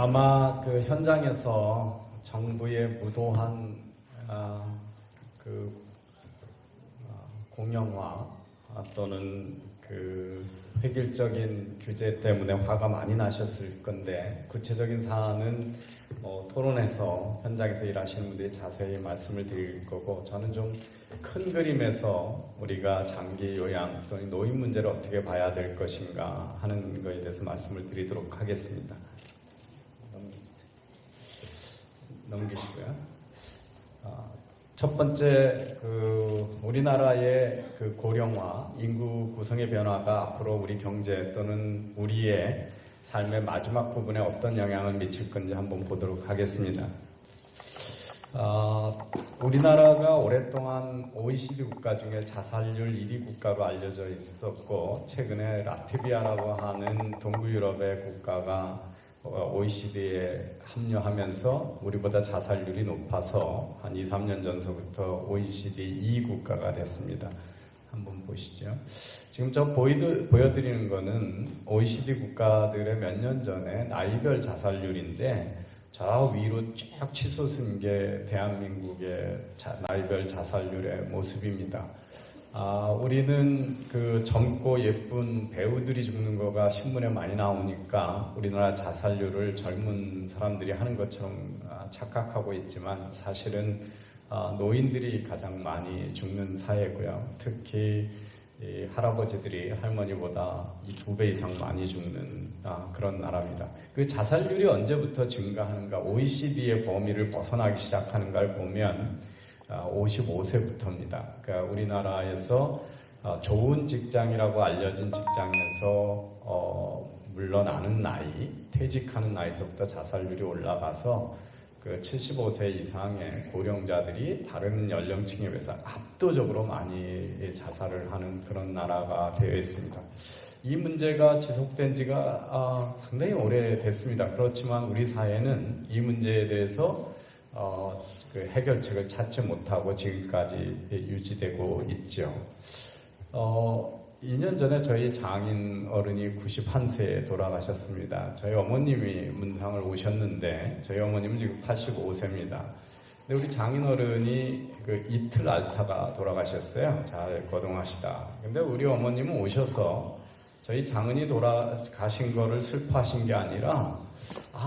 아마 그 현장에서 정부의 무도한 공영화 또는 그 획일적인 규제 때문에 화가 많이 나셨을 건데, 구체적인 사안은 토론에서 현장에서 일하시는 분들이 자세히 말씀을 드릴 거고, 저는 좀 큰 그림에서 우리가 장기 요양 또는 노인 문제를 어떻게 봐야 될 것인가 하는 것에 대해서 말씀을 드리도록 하겠습니다. 넘기시고요. 첫 번째, 우리나라의 고령화, 인구 구성의 변화가 앞으로 우리 경제 또는 우리의 삶의 마지막 부분에 어떤 영향을 미칠 건지 한번 보도록 하겠습니다. 우리나라가 오랫동안 OECD 국가 중에 자살률 1위 국가로 알려져 있었고, 최근에 라트비아라고 하는 동구 유럽의 국가가 OECD에 합류하면서 우리보다 자살률이 높아서 한 2, 3년 전서부터 OECD 2위 국가가 됐습니다. 한번 보시죠. 지금 저 보여드리는 거는 OECD 국가들의 몇 년 전에 나이별 자살률인데, 저 위로 쭉 치솟은 게 대한민국의 나이별 자살률의 모습입니다. 우리는 그 젊고 예쁜 배우들이 죽는 거가 신문에 많이 나오니까 우리나라 자살률을 젊은 사람들이 하는 것처럼 착각하고 있지만, 사실은 노인들이 가장 많이 죽는 사회고요. 특히 이 할아버지들이 할머니보다 2배 이상 많이 죽는 그런 나라입니다. 그 자살률이 언제부터 증가하는가, OECD의 범위를 벗어나기 시작하는가를 보면 55세부터입니다. 그러니까 우리나라에서 좋은 직장이라고 알려진 직장에서 물러나는 나이, 퇴직하는 나이서부터 자살률이 올라가서 그 75세 이상의 고령자들이 다른 연령층에 비해서 압도적으로 많이 자살을 하는 그런 나라가 되어 있습니다. 이 문제가 지속된 지가 상당히 오래됐습니다. 그렇지만 우리 사회는 이 문제에 대해서 그 해결책을 찾지 못하고 지금까지 유지되고 있죠. 2년 전에 저희 장인 어른이 91세에 돌아가셨습니다. 저희 어머님이 문상을 오셨는데, 저희 어머님은 지금 85세입니다. 근데 우리 장인 어른이 그 이틀 앓다가 돌아가셨어요. 잘 거동하시다. 근데 우리 어머님은 오셔서 저희 장인이 돌아가신 거를 슬퍼하신 게 아니라,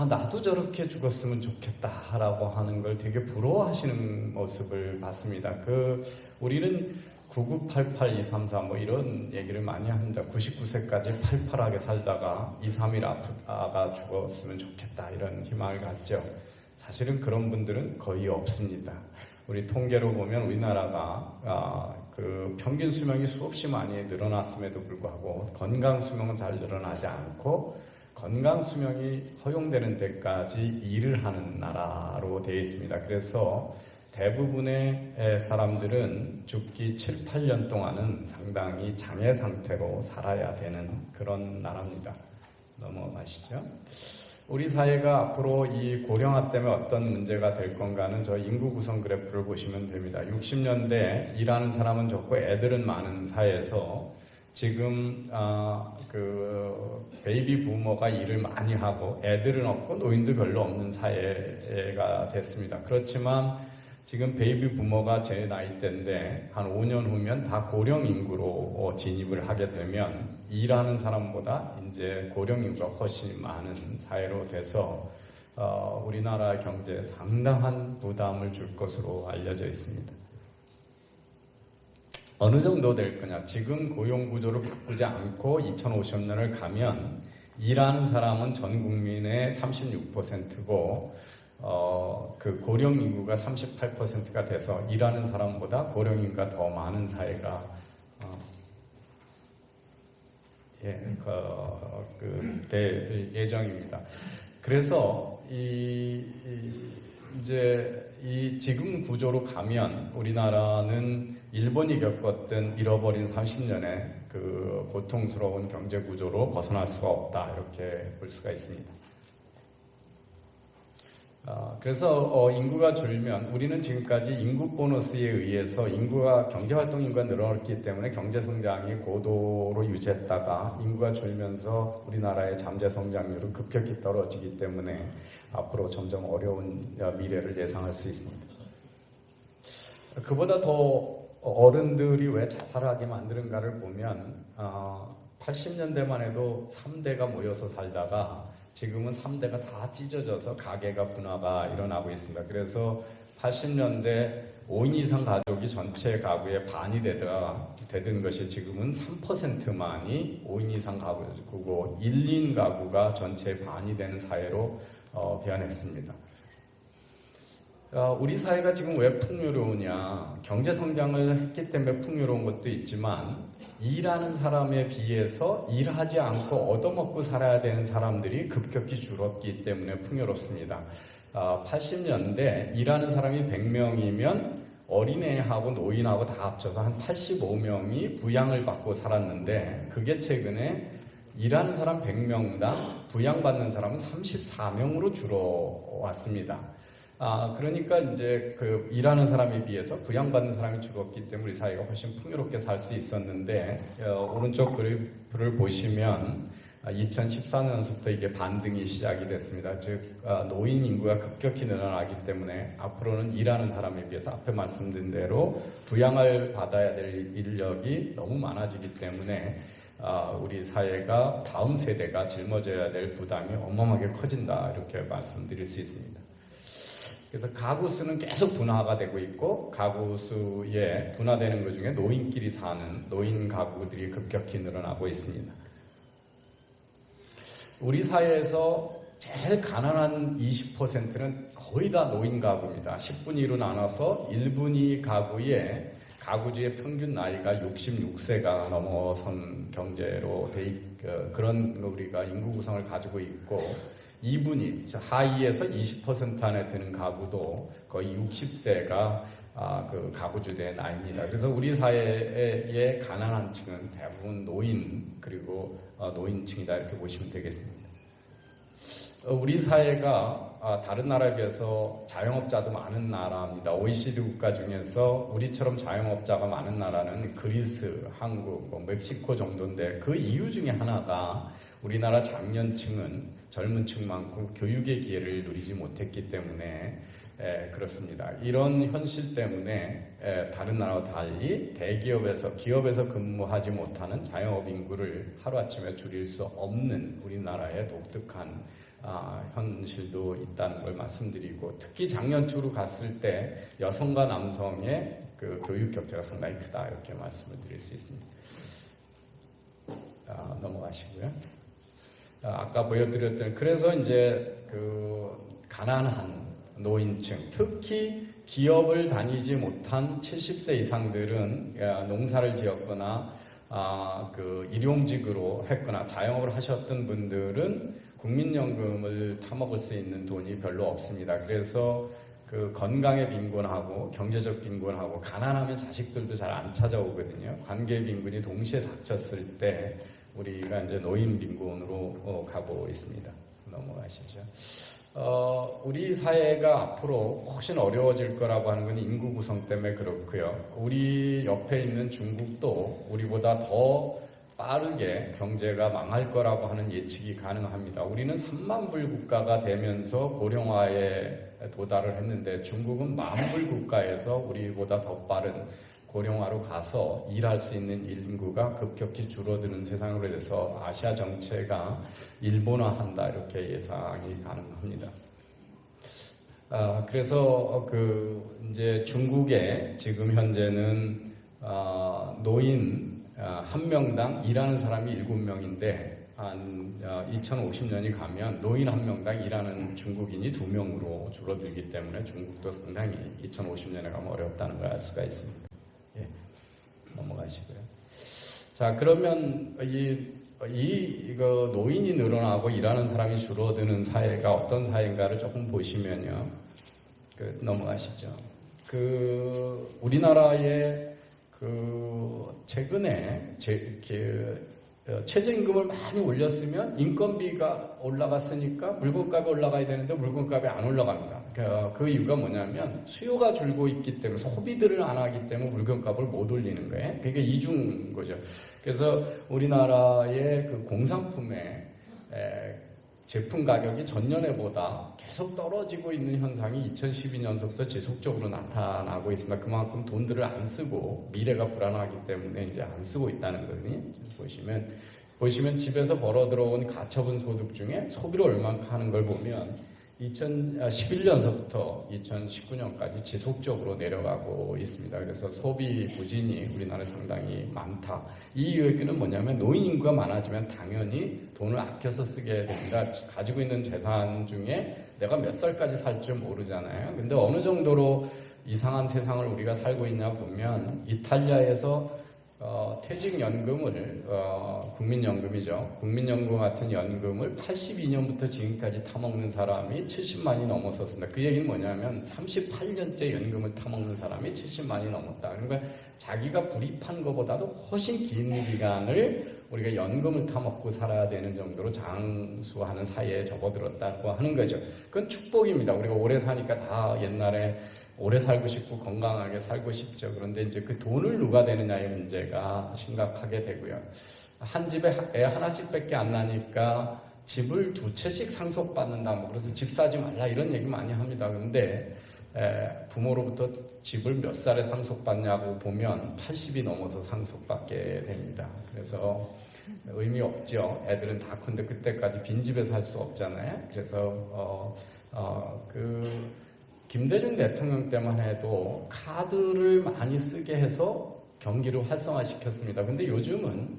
나도 저렇게 죽었으면 좋겠다라고 하는 걸 되게 부러워하시는 모습을 봤습니다. 우리는 9988-234 이런 얘기를 많이 합니다. 99세까지 팔팔하게 살다가 2, 3일 아프다가 죽었으면 좋겠다, 이런 희망을 갖죠. 사실은 그런 분들은 거의 없습니다. 우리 통계로 보면 우리나라가 그 평균 수명이 수없이 많이 늘어났음에도 불구하고 건강 수명은 잘 늘어나지 않고, 건강 수명이 허용되는 데까지 일을 하는 나라로 되어 있습니다. 그래서 대부분의 사람들은 죽기 7, 8년 동안은 상당히 장애 상태로 살아야 되는 그런 나라입니다. 넘어가시죠. 우리 사회가 앞으로 이 고령화 때문에 어떤 문제가 될 건가는 저 인구 구성 그래프를 보시면 됩니다. 60년대 일하는 사람은 적고 애들은 많은 사회에서 지금 베이비 부모가 일을 많이 하고 애들은 없고 노인도 별로 없는 사회가 됐습니다. 그렇지만 지금 베이비 부모가 제 나이대인데 한 5년 후면 다 고령 인구로 진입을 하게 되면 일하는 사람보다 이제 고령 인구가 훨씬 많은 사회로 돼서 우리나라 경제에 상당한 부담을 줄 것으로 알려져 있습니다. 어느 정도 될 거냐? 지금 고용 구조를 바꾸지 않고 2050년을 가면 일하는 사람은 전 국민의 36%고 그 고령 인구가 38%가 돼서 일하는 사람보다 고령 인구가 더 많은 사회가 될 예정입니다. 그래서 이제 이 지금 구조로 가면 우리나라는 일본이 겪었던 잃어버린 30년의 그 고통스러운 경제 구조로 벗어날 수가 없다, 이렇게 볼 수가 있습니다. 그래서 인구가 줄면 우리는 지금까지 인구 보너스에 의해서 경제활동 인구가 늘어났기 때문에 경제성장이 고도로 유지했다가 인구가 줄면서 우리나라의 잠재성장률은 급격히 떨어지기 때문에 앞으로 점점 어려운 미래를 예상할 수 있습니다. 그보다 더 어른들이 왜 자살하게 만드는가를 보면 80년대만 해도 3대가 모여서 살다가 지금은 3대가 다 찢어져서 가계가 분화가 일어나고 있습니다. 그래서 80년대 5인 이상 가족이 전체 가구의 반이 되던 것이 지금은 3%만이 5인 이상 가구고 1인 가구가 전체의 반이 되는 사회로 변했습니다. 우리 사회가 지금 왜 풍요로우냐? 경제성장을 했기 때문에 풍요로운 것도 있지만 일하는 사람에 비해서 일하지 않고 얻어먹고 살아야 되는 사람들이 급격히 줄었기 때문에 풍요롭습니다. 80년대 일하는 사람이 100명이면 어린애하고 노인하고 다 합쳐서 한 85명이 부양을 받고 살았는데 그게 최근에 일하는 사람 100명당 부양받는 사람은 34명으로 줄어왔습니다. 그러니까 이제 일하는 사람에 비해서 부양받는 사람이 줄었기 때문에 우리 사회가 훨씬 풍요롭게 살 수 있었는데, 오른쪽 그래프를 보시면 2014년부터 이게 반등이 시작이 됐습니다. 즉, 노인 인구가 급격히 늘어나기 때문에 앞으로는 일하는 사람에 비해서 앞에 말씀드린 대로 부양을 받아야 될 인력이 너무 많아지기 때문에 우리 사회가 다음 세대가 짊어져야 될 부담이 어마어마하게 커진다 이렇게 말씀드릴 수 있습니다. 그래서 가구 수는 계속 분화가 되고 있고 가구 수에 분화되는 것 중에 노인끼리 사는 노인 가구들이 급격히 늘어나고 있습니다. 우리 사회에서 제일 가난한 20%는 거의 다 노인 가구입니다. 10분위 2로 나눠서 1분위 가구의 가구주의 평균 나이가 66세가 넘어선 경제로 그런 우리가 인구 구성을 가지고 있고 2분위, 하위에서 20% 안에 드는 가구도 거의 60세가 그 가구주의 나이입니다. 그래서 우리 사회의 가난한 층은 대부분 노인 그리고 노인층이다 이렇게 보시면 되겠습니다. 우리 사회가 다른 나라에 비해서 자영업자도 많은 나라입니다. OECD 국가 중에서 우리처럼 자영업자가 많은 나라는 그리스, 한국, 멕시코 정도인데 그 이유 중에 하나가 우리나라 장년층은 젊은 층만큼 교육의 기회를 누리지 못했기 때문에 그렇습니다. 이런 현실 때문에 다른 나라와 달리 기업에서 근무하지 못하는 자영업 인구를 하루아침에 줄일 수 없는 우리나라의 독특한 현실도 있다는 걸 말씀드리고 특히 장년층으로 갔을 때 여성과 남성의 그 교육 격차가 상당히 크다 이렇게 말씀을 드릴 수 있습니다. 넘어가시고요. 아까 보여드렸던 그래서 이제 그 가난한 노인층 특히 기업을 다니지 못한 70세 이상들은 농사를 지었거나 그 일용직으로 했거나 자영업을 하셨던 분들은 국민연금을 타먹을 수 있는 돈이 별로 없습니다. 그래서 그 건강에 빈곤하고 경제적 빈곤하고 가난하면 자식들도 잘 안 찾아오거든요. 관계 빈곤이 동시에 닥쳤을 때 우리가 이제 노인 빈곤으로 가고 있습니다. 넘어가시죠. 우리 사회가 앞으로 훨씬 어려워질 거라고 하는 건 인구 구성 때문에 그렇고요. 우리 옆에 있는 중국도 우리보다 더 빠르게 경제가 망할 거라고 하는 예측이 가능합니다. 우리는 3만 불 국가가 되면서 고령화에 도달을 했는데 중국은 만불 국가에서 우리보다 더 빠른 고령화로 가서 일할 수 있는 인구가 급격히 줄어드는 세상으로 돼서 아시아 정체가 일본화한다 이렇게 예상이 가능합니다. 그래서 이제 중국에 지금 현재는 노인 한 명당 일하는 사람이 7명인데 한 2050년이 가면 노인 한 명당 일하는 중국인이 2명으로 줄어들기 때문에 중국도 상당히 2050년에 가면 어렵다는 걸 알 수가 있습니다. 예, 넘어가시고요. 자, 그러면 이거 노인이 늘어나고 일하는 사람이 줄어드는 사회가 어떤 사회인가를 조금 보시면요. 넘어가시죠. 우리나라의 최근에 최저임금을 많이 올렸으면 인건비가 올라갔으니까 물건값이 올라가야 되는데 물건값이 안 올라갑니다. 그 이유가 뭐냐면 수요가 줄고 있기 때문에 소비들을 안 하기 때문에 물건값을 못 올리는 거예요. 그게 이중 거죠. 그래서 우리나라의 그 공산품의 제품 가격이 전년에보다 계속 떨어지고 있는 현상이 2012년서부터 지속적으로 나타나고 있습니다. 그만큼 돈들을 안 쓰고 미래가 불안하기 때문에 이제 안 쓰고 있다는 거거든요. 보시면 집에서 벌어 들어온 가처분 소득 중에 소비를 얼만큼 하는 걸 보면 2011년서부터 2019년까지 지속적으로 내려가고 있습니다. 그래서 소비 부진이 우리나라에 상당히 많다. 이 얘기는 뭐냐면 노인 인구가 많아지면 당연히 돈을 아껴서 쓰게 됩니다. 가지고 있는 재산 중에 내가 몇 살까지 살지 모르잖아요. 근데 어느 정도로 이상한 세상을 우리가 살고 있냐 보면 이탈리아에서 퇴직연금을 국민연금이죠. 국민연금 같은 연금을 82년부터 지금까지 타먹는 사람이 70만이 넘었었습니다. 그 얘기는 뭐냐면 38년째 연금을 타먹는 사람이 70만이 넘었다. 그러니까 자기가 불입한 것보다도 훨씬 긴 기간을 우리가 연금을 타먹고 살아야 되는 정도로 장수하는 사이에 접어들었다고 하는 거죠. 그건 축복입니다. 우리가 오래 사니까 다 옛날에 오래 살고 싶고 건강하게 살고 싶죠. 그런데 이제 그 돈을 누가 되느냐의 문제가 심각하게 되고요. 한 집에 애 하나씩밖에 안 나니까 집을 2채씩 상속받는다. 그래서 집 사지 말라 이런 얘기 많이 합니다. 그런데 부모로부터 집을 몇 살에 상속받냐고 보면 80이 넘어서 상속받게 됩니다. 그래서 의미 없죠. 애들은 다 큰데 그때까지 빈집에 살 수 없잖아요. 그래서 김대중 대통령 때만 해도 카드를 많이 쓰게 해서 경기를 활성화시켰습니다. 근데 요즘은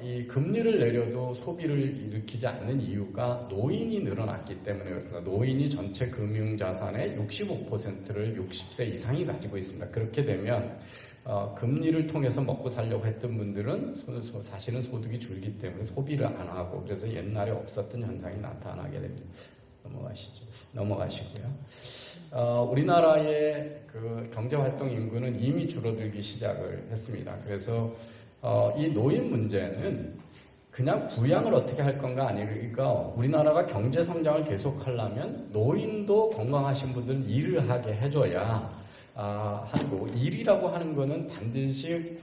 이 금리를 내려도 소비를 일으키지 않는 이유가 노인이 늘어났기 때문에 그렇습니다. 노인이 전체 금융자산의 65%를 60세 이상이 가지고 있습니다. 그렇게 되면 금리를 통해서 먹고 살려고 했던 분들은 사실은 소득이 줄기 때문에 소비를 안 하고 그래서 옛날에 없었던 현상이 나타나게 됩니다. 넘어가시고요. 우리나라의 그 경제활동 인구는 이미 줄어들기 시작을 했습니다. 그래서 이 노인 문제는 그냥 부양을 어떻게 할 건가 아니니까 우리나라가 경제 성장을 계속하려면 노인도 건강하신 분들은 일을 하게 해줘야 하고 일이라고 하는 거는 반드시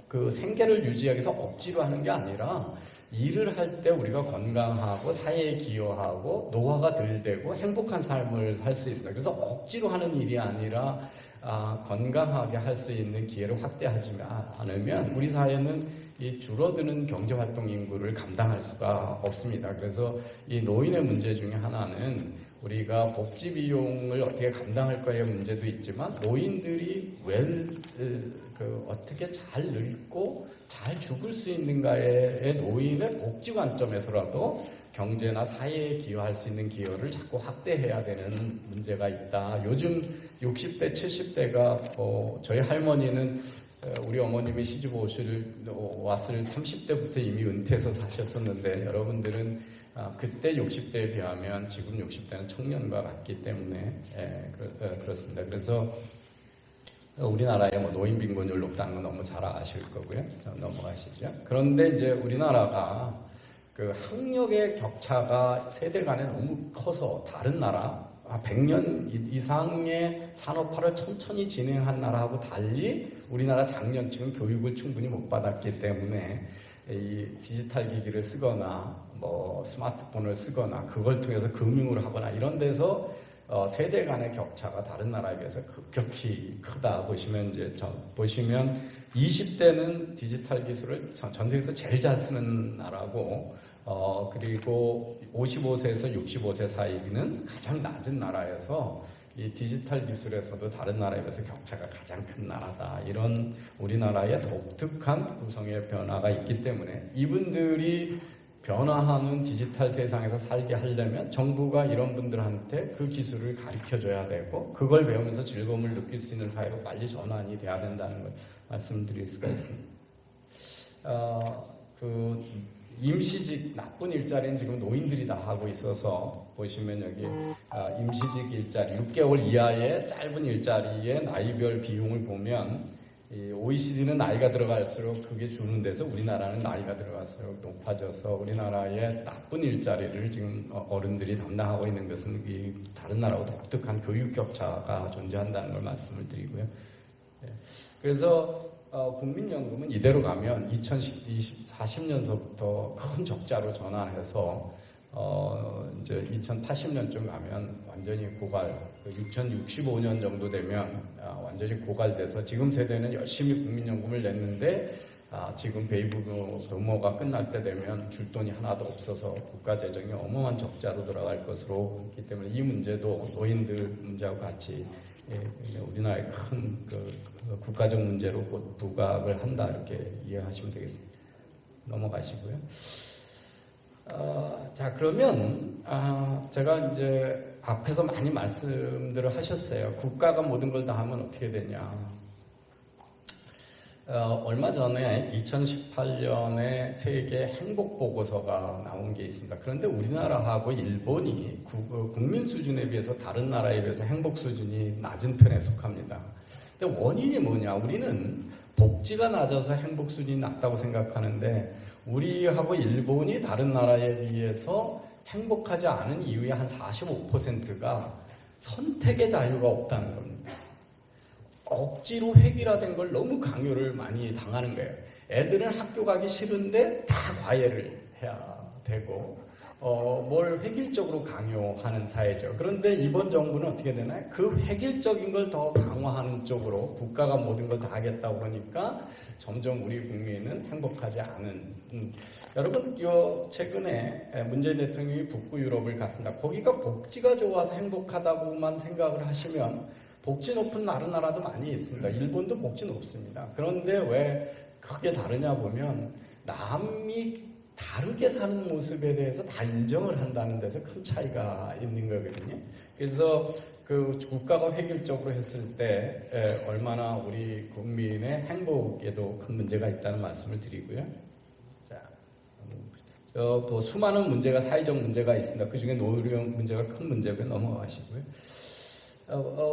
그 생계를 유지하기 위해서 억지로 하는 게 아니라 일을 할 때 우리가 건강하고 사회에 기여하고 노화가 덜 되고 행복한 삶을 살 수 있습니다. 그래서 억지로 하는 일이 아니라 건강하게 할 수 있는 기회를 확대하지 않으면 우리 사회는 이 줄어드는 경제활동 인구를 감당할 수가 없습니다. 그래서 이 노인의 문제 중에 하나는 우리가 복지 비용을 어떻게 감당할까의 문제도 있지만 노인들이 어떻게 잘 늙고 잘 죽을 수 있는가의 노인의 복지 관점에서라도 경제나 사회에 기여할 수 있는 기여를 자꾸 확대해야 되는 문제가 있다. 요즘 60대, 70대가 저희 할머니는 우리 어머님이 시집 왔을 30대부터 이미 은퇴해서 사셨었는데 여러분들은 그때 60대에 비하면 지금 60대는 청년과 같기 때문에 그렇습니다. 그래서 우리나라의 노인 빈곤율 높다는 건 너무 잘 아실 거고요. 넘어가시죠. 그런데 이제 우리나라가 그 학력의 격차가 세대 간에 너무 커서 다른 나라 100년 이상의 산업화를 천천히 진행한 나라하고 달리 우리나라 장년층은 교육을 충분히 못 받았기 때문에 이 디지털 기기를 쓰거나 스마트폰을 쓰거나 그걸 통해서 금융을 하거나 이런 데서 세대 간의 격차가 다른 나라에 비해서 급격히 크다. 보시면 20대는 디지털 기술을 전 세계에서 제일 잘 쓰는 나라고 그리고 55세에서 65세 사이는 가장 낮은 나라여서 이 디지털 기술에서도 다른 나라에 비해서 격차가 가장 큰 나라다. 이런 우리나라의 독특한 구성의 변화가 있기 때문에 이분들이 변화하는 디지털 세상에서 살게 하려면 정부가 이런 분들한테 그 기술을 가르쳐줘야 되고 그걸 배우면서 즐거움을 느낄 수 있는 사회로 빨리 전환이 돼야 된다는 걸 말씀드릴 수가 있습니다. 임시직 나쁜 일자리는 지금 노인들이 다 하고 있어서 보시면 여기 임시직 일자리 6개월 이하의 짧은 일자리의 나이별 비용을 보면 이 OECD는 나이가 들어갈수록 그게 주는 데서 우리나라는 나이가 들어갈수록 높아져서 우리나라의 나쁜 일자리를 지금 어른들이 담당하고 있는 것은 이 다른 나라하고 독특한 교육 격차가 존재한다는 걸 말씀을 드리고요. 그래서 국민연금은 이대로 가면 2040년서부터 큰 적자로 전환해서 이제 2080년쯤 가면 완전히 고갈, 2065년 정도 되면 완전히 고갈돼서 지금 세대는 열심히 국민연금을 냈는데 지금 베이비 부모가 끝날 때 되면 줄 돈이 하나도 없어서 국가 재정이 어마어마한 적자로 돌아갈 것으로 그렇기 때문에 이 문제도 노인들 문제하고 같이 우리나라의 큰 국가적 문제로 곧 부각을 한다 이렇게 이해하시면 되겠습니다. 넘어가시고요. 자, 그러면, 제가 이제 앞에서 많이 말씀들을 하셨어요. 국가가 모든 걸 다 하면 어떻게 되냐. 얼마 전에 2018년에 세계 행복보고서가 나온 게 있습니다. 그런데 우리나라하고 일본이 국민 수준에 비해서 다른 나라에 비해서 행복 수준이 낮은 편에 속합니다. 근데 원인이 뭐냐. 우리는 복지가 낮아서 행복 수준이 낮다고 생각하는데 우리하고 일본이 다른 나라에 비해서 행복하지 않은 이유의 한 45%가 선택의 자유가 없다는 겁니다. 억지로 획일화된 걸 너무 강요를 많이 당하는 거예요. 애들은 학교 가기 싫은데 다 과외를 해야 되고 뭘 획일적으로 강요하는 사회죠. 그런데 이번 정부는 어떻게 되나요? 그 획일적인 걸 더 강화하는 쪽으로 국가가 모든 걸 다 하겠다고 그러니까 점점 우리 국민은 행복하지 않은. 여러분, 최근에 문재인 대통령이 북부 유럽을 갔습니다. 거기가 복지가 좋아서 행복하다고만 생각을 하시면 복지 높은 다른 나라도 많이 있습니다. 일본도 복지 높습니다. 그런데 왜 크게 다르냐 보면 남이 다르게 사는 모습에 대해서 다 인정을 한다는 데서 큰 차이가 있는 거거든요. 그래서 그 국가가 획일적으로 했을 때 얼마나 우리 국민의 행복에도 큰 문제가 있다는 말씀을 드리고요. 자, 또 수많은 문제가 사회적 문제가 있습니다. 그 중에 노령 문제가 큰 문제고요. 넘어가시고요.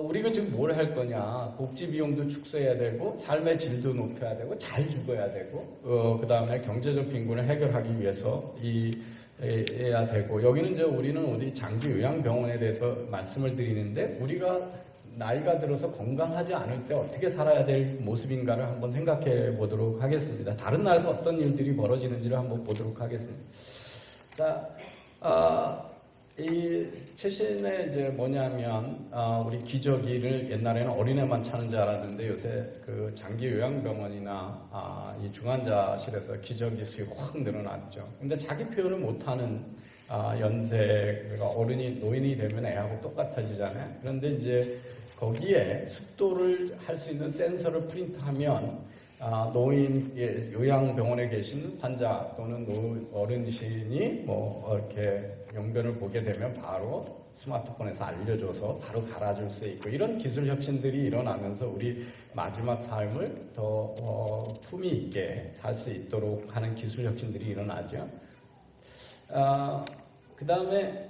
우리가 지금 뭘 할 거냐. 복지 비용도 축소해야 되고, 삶의 질도 높여야 되고, 잘 죽어야 되고, 그 다음에 경제적 빈곤을 해결하기 위해서 해야 되고, 여기는 이제 우리는 어디 장기 요양병원에 대해서 말씀을 드리는데, 우리가 나이가 들어서 건강하지 않을 때 어떻게 살아야 될 모습인가를 한번 생각해 보도록 하겠습니다. 다른 나라에서 어떤 일들이 벌어지는지를 한번 보도록 하겠습니다. 자, 이 최신의 이제 뭐냐면 우리 기저귀를 옛날에는 어린애만 차는 줄 알았는데 요새 그 장기 요양병원이나 이 중환자실에서 기저귀 수요가 확 늘어났죠. 근데 자기 표현을 못하는 연세 노인이 되면 애하고 똑같아지잖아요. 그런데 이제 거기에 습도를 할 수 있는 센서를 프린트하면 노인 요양병원에 계신 환자 또는 어르신이 뭐 이렇게 용변을 보게 되면 바로 스마트폰에서 알려줘서 바로 갈아줄 수 있고 이런 기술 혁신들이 일어나면서 우리 마지막 삶을 더 품위 있게 살 수 있도록 하는 기술 혁신들이 일어나죠. 그 다음에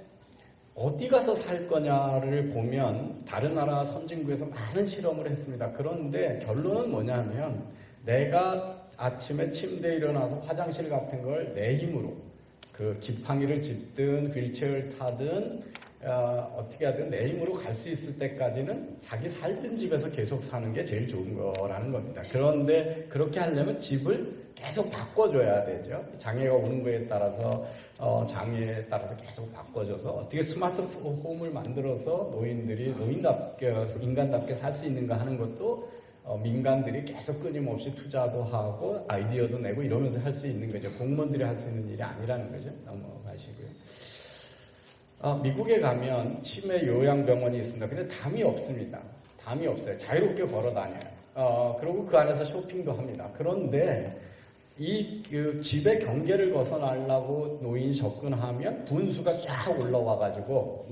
어디 가서 살 거냐를 보면 다른 나라 선진국에서 많은 실험을 했습니다. 그런데 결론은 뭐냐면 내가 아침에 침대에 일어나서 화장실 같은 걸 내 힘으로 그 지팡이를 짚든 휠체어를 타든 어떻게 하든 내 힘으로 갈 수 있을 때까지는 자기 살던 집에서 계속 사는 게 제일 좋은 거라는 겁니다. 그런데 그렇게 하려면 집을 계속 바꿔줘야 되죠. 장애가 오는 거에 따라서 장애에 따라서 계속 바꿔줘서 어떻게 스마트 홈을 만들어서 노인들이 인간답게 살 수 있는가 하는 것도 민간들이 계속 끊임없이 투자도 하고 아이디어도 내고 이러면서 할 수 있는 거죠. 공무원들이 할 수 있는 일이 아니라는 거죠. 넘어가시고요. 미국에 가면 치매 요양병원이 있습니다. 근데 담이 없습니다. 담이 없어요. 자유롭게 걸어 다녀요. 그리고 그 안에서 쇼핑도 합니다. 그런데 그 집의 경계를 벗어나려고 노인이 접근하면 분수가 쫙 올라와가지고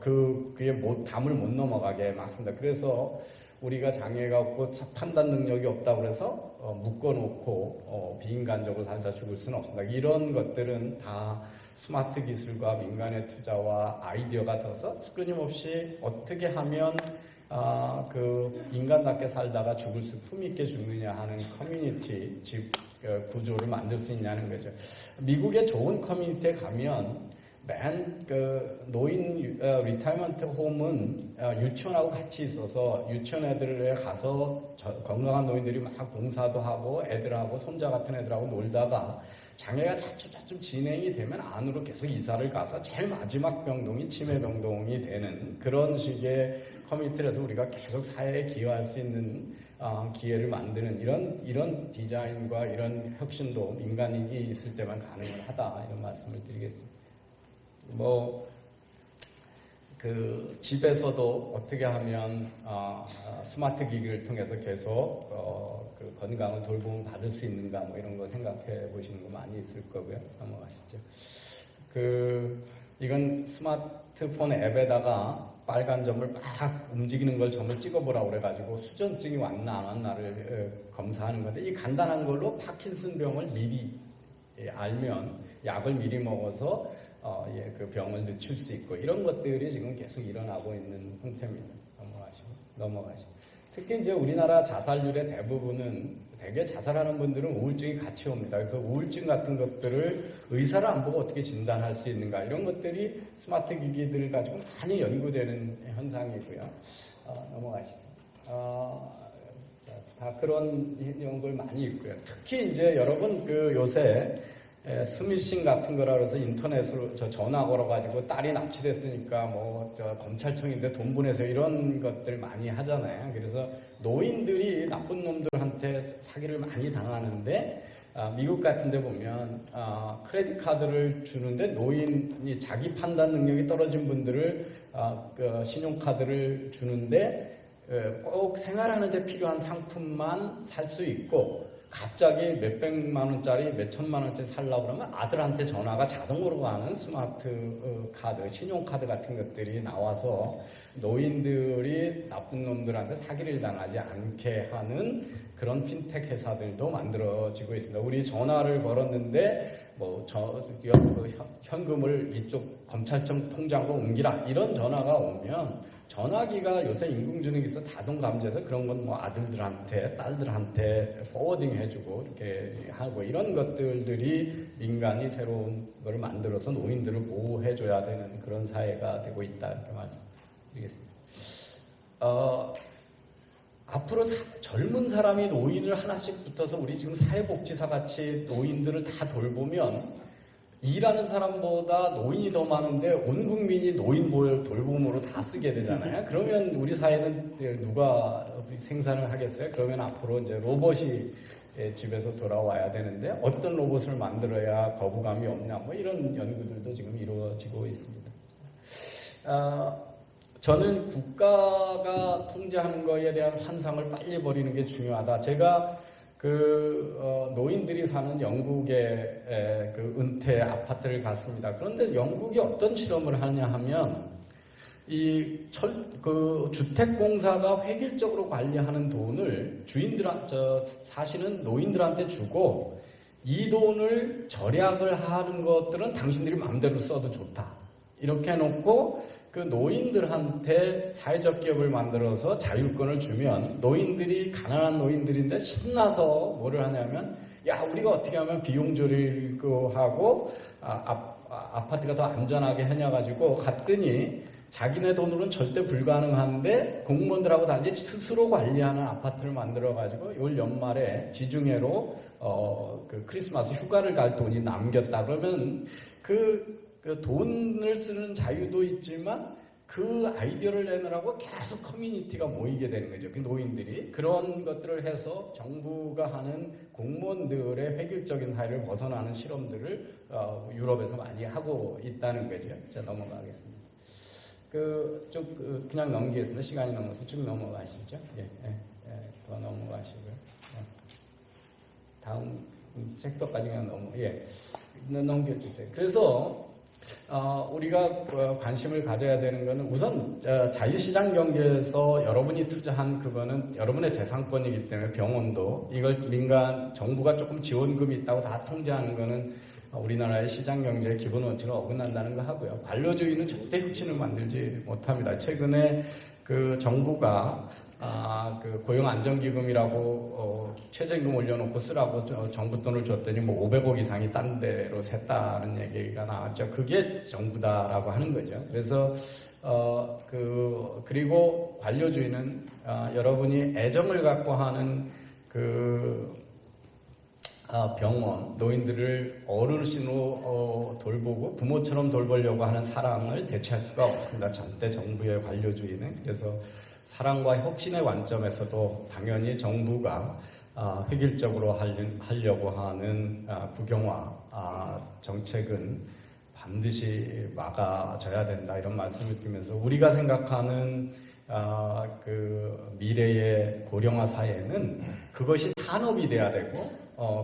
그게 담을 못 넘어가게 막습니다. 그래서 우리가 장애가 없고 판단 능력이 없다고 해서 묶어놓고 비인간적으로 살다 죽을 수는 없습니다. 이런 것들은 다 스마트 기술과 민간의 투자와 아이디어가 들어서 끊임없이 어떻게 하면 그 인간답게 살다가 죽을 수 품있게 죽느냐 하는 커뮤니티 구조를 만들 수 있냐는 거죠. 미국의 좋은 커뮤니티에 가면 그 노인 리타이먼트 홈은 유치원하고 같이 있어서 유치원 애들에 가서 건강한 노인들이 막 봉사도 하고 애들하고 손자 같은 애들하고 놀다가 장애가 차츰 진행이 되면 안으로 계속 이사를 가서 제일 마지막 병동이 치매 병동이 되는 그런 식의 커뮤니티라서 우리가 계속 사회에 기여할 수 있는 기회를 만드는 이런 디자인과 이런 혁신도 민간인이 있을 때만 가능하다 이런 말씀을 드리겠습니다. 그 집에서도 어떻게 하면 스마트 기기를 통해서 계속 그 건강을 돌봄을 받을 수 있는가 뭐 이런 거 생각해 보시는 거 많이 있을 거고요. 넘어가시죠. 이건 스마트폰 앱에다가 빨간 점을 막 움직이는 걸 점을 찍어보라고 그래가지고 수전증이 왔나 안 왔나를 검사하는 건데 이 간단한 걸로 파킨슨 병을 미리 알면 약을 미리 먹어서 그 병을 늦출 수 있고 이런 것들이 지금 계속 일어나고 있는 형태입니다. 넘어가시고. 특히 이제 우리나라 자살률의 대부분은 대개 자살하는 분들은 우울증이 같이 옵니다. 그래서 우울증 같은 것들을 의사를 안 보고 어떻게 진단할 수 있는가 이런 것들이 스마트 기기들을 가지고 많이 연구되는 현상이고요. 넘어가시죠. 다 그런 연구를 많이 있고요. 특히 이제 여러분 요새 스미싱 같은 거라 그래서 인터넷으로 전화 걸어가지고 딸이 납치됐으니까 검찰청인데 돈 보내세요 이런 것들 많이 하잖아요. 그래서 노인들이 나쁜 놈들한테 사기를 많이 당하는데 미국 같은 데 보면 크레딧 카드를 주는데 노인이 자기 판단 능력이 떨어진 분들을 신용카드를 주는데 꼭 생활하는 데 필요한 상품만 살 수 있고 갑자기 몇백만 원짜리, 몇천만 원짜리 살려고 그러면 아들한테 전화가 자동으로 가는 스마트 카드, 신용카드 같은 것들이 나와서 노인들이 나쁜 놈들한테 사기를 당하지 않게 하는 그런 핀텍 회사들도 만들어지고 있습니다. 우리 전화를 걸었는데 현금을 이쪽 검찰청 통장으로 옮기라 이런 전화가 오면 전화기가 요새 인공지능이 있어 자동 감지해서 그런 건 아들들한테 딸들한테 포워딩 해주고 이렇게 하고 이런 것들이 민간이 새로운 걸 만들어서 노인들을 보호해줘야 되는 그런 사회가 되고 있다 이렇게 말씀드리겠습니다. 앞으로 젊은 사람이 노인을 하나씩 붙어서 우리 지금 사회복지사 같이 노인들을 다 돌보면 일하는 사람보다 노인이 더 많은데 온 국민이 노인 돌봄으로 다 쓰게 되잖아요. 그러면 우리 사회는 누가 생산을 하겠어요? 그러면 앞으로 이제 로봇이 집에서 돌아와야 되는데 어떤 로봇을 만들어야 거부감이 없냐 뭐 이런 연구들도 지금 이루어지고 있습니다. 저는 국가가 통제하는 거에 대한 환상을 빨리 버리는 게 중요하다. 제가 노인들이 사는 영국의 은퇴 아파트를 갔습니다. 그런데 영국이 어떤 실험을 하냐 하면 주택공사가 획일적으로 관리하는 돈을 사실은 노인들한테 주고 이 돈을 절약을 하는 것들은 당신들이 마음대로 써도 좋다. 이렇게 해놓고 노인들한테 사회적 기업을 만들어서 자율권을 주면 노인들이 가난한 노인들인데 신나서 뭐를 하냐면 우리가 어떻게 하면 비용 줄이고 하고 아파트가 더 안전하게 해놔가지고 갔더니 자기네 돈으로는 절대 불가능한데 공무원들하고 달리 스스로 관리하는 아파트를 만들어가지고 올 연말에 지중해로 크리스마스 휴가를 갈 돈이 남겼다 그러면 돈을 쓰는 자유도 있지만 그 아이디어를 내느라고 계속 커뮤니티가 모이게 되는 거죠. 노인들이. 그런 것들을 해서 정부가 하는 공무원들의 획일적인 사회를 벗어나는 실험들을 유럽에서 많이 하고 있다는 거죠. 자, 넘어가겠습니다. 그냥 넘기겠습니다. 시간이 넘어서 쭉 넘어가시죠. 더 넘어가시고요. 다음 챕터까지 그냥 넘겨주세요. 그래서 우리가 관심을 가져야 되는 것은 우선 자유시장 경제에서 여러분이 투자한 그거는 여러분의 재산권이기 때문에 병원도 이걸 정부가 조금 지원금이 있다고 다 통제하는 거는 우리나라의 시장 경제의 기본 원칙을 어긋난다는 거 하고요. 관료주의는 절대 혁신을 만들지 못합니다. 최근에 그 정부가 그 고용안정기금이라고 최저임금 올려놓고 쓰라고 정부 돈을 줬더니 뭐 500억 이상이 딴 데로 샜다는 얘기가 나왔죠. 그게 정부다라고 하는 거죠. 그래서 그리고 관료주의는 여러분이 애정을 갖고 하는 병원, 노인들을 어르신으로 돌보고 부모처럼 돌보려고 하는 사랑을 대체할 수가 없습니다. 절대 정부의 관료주의는. 그래서 사랑과 혁신의 관점에서도 당연히 정부가 획일적으로 하려고 하는 국영화 정책은 반드시 막아져야 된다 이런 말씀을 드리면서 우리가 생각하는 그 미래의 고령화 사회는 그것이 산업이 돼야 되고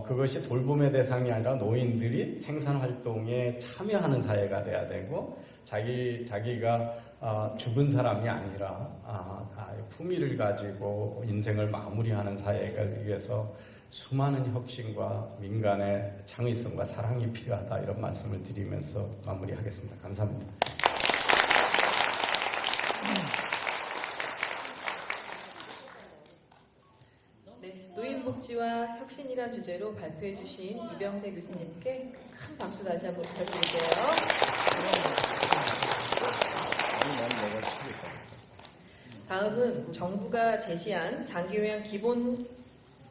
그것이 돌봄의 대상이 아니라 노인들이 생산활동에 참여하는 사회가 돼야 되고 자기가 죽은 사람이 아니라 품위를 가지고 인생을 마무리하는 사회가 위해서 수많은 혁신과 민간의 창의성과 사랑이 필요하다 이런 말씀을 드리면서 마무리하겠습니다. 감사합니다. 노인복지와 혁신이란 주제로 발표해 주신 이병태 교수님께 큰 박수 다시 한번 부탁드릴게요. 다음은 정부가 제시한 장기요양 기본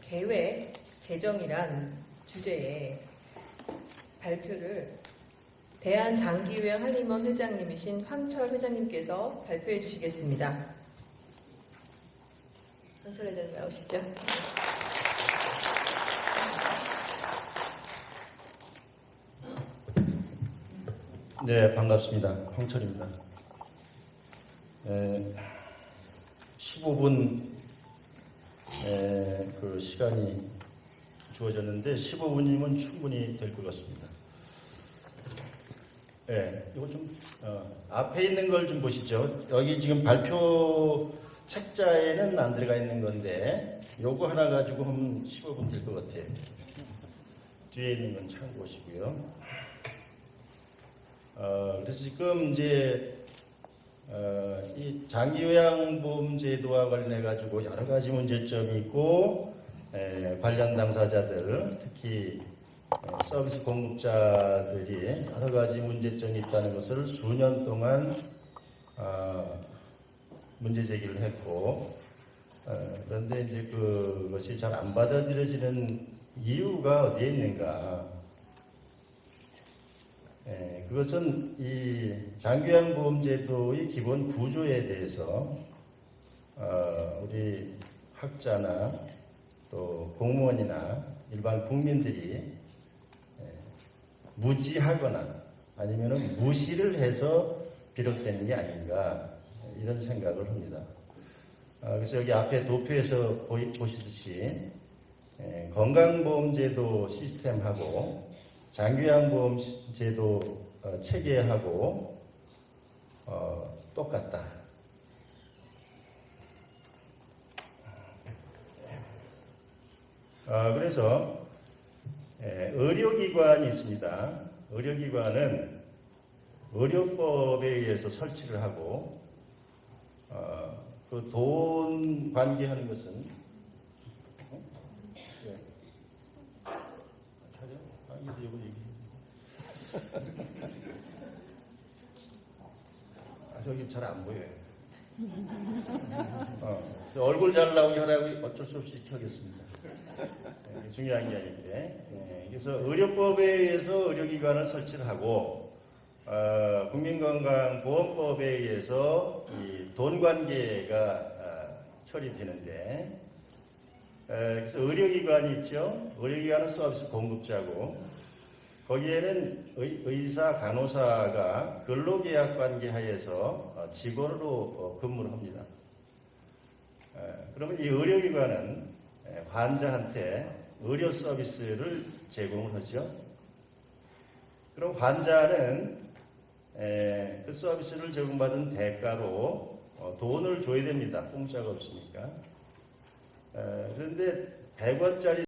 계획 제정이란 주제의 발표를 대한장기요양 한림원 회장님이신 황철 회장님께서 발표해 주시겠습니다. 황철 회장님 나오시죠. 네, 반갑습니다. 황철입니다. 15분 그 시간이 주어졌는데 15분이면 충분히 될 것 같습니다. 이거 좀 앞에 있는 걸 좀 보시죠. 여기 지금 발표 책자에는 안 들어가 있는 건데 요거 하나 가지고 하면 15분 될 것 같아요. 뒤에 있는 건 참고하시고요. 그래서 지금 이제 이 장기요양보험제도와 관련해 가지고 여러 가지 문제점이 있고 관련 당사자들 특히 서비스 공급자들이 여러 가지 문제점이 있다는 것을 수년 동안 문제 제기를 했고 그런데 이제 그것이 잘 안 받아들여지는 이유가 어디에 있는가? 그것은 이 장기요양보험제도의 기본 구조에 대해서 우리 학자나 또 공무원이나 일반 국민들이 무지하거나 아니면 무시를 해서 비롯되는 게 아닌가 이런 생각을 합니다. 그래서 여기 앞에 도표에서 보시듯이 건강보험제도 시스템하고 장기요양보험제도 체계하고 똑같다. 그래서 의료기관이 있습니다. 의료기관은 의료법에 의해서 설치를 하고 그 돈 관계하는 것은 저기 잘 안 보여요. 그래서 얼굴 잘 나오게 하라고 어쩔 수 없이 켜겠습니다. 중요한 게 아닌데. 그래서 의료법에 의해서 의료기관을 설치를 하고, 국민건강보험법에 의해서 이 돈 관계가 처리되는데, 그래서 의료기관이 있죠. 의료기관은 서비스 공급자고, 거기에는 의사, 간호사가 근로계약 관계 하에서 직원으로 근무를 합니다. 그러면 이 의료기관은 환자한테 의료 서비스를 제공을 하죠. 그럼 환자는 그 서비스를 제공받은 대가로 돈을 줘야 됩니다. 공짜가 없으니까. 그런데 100원짜리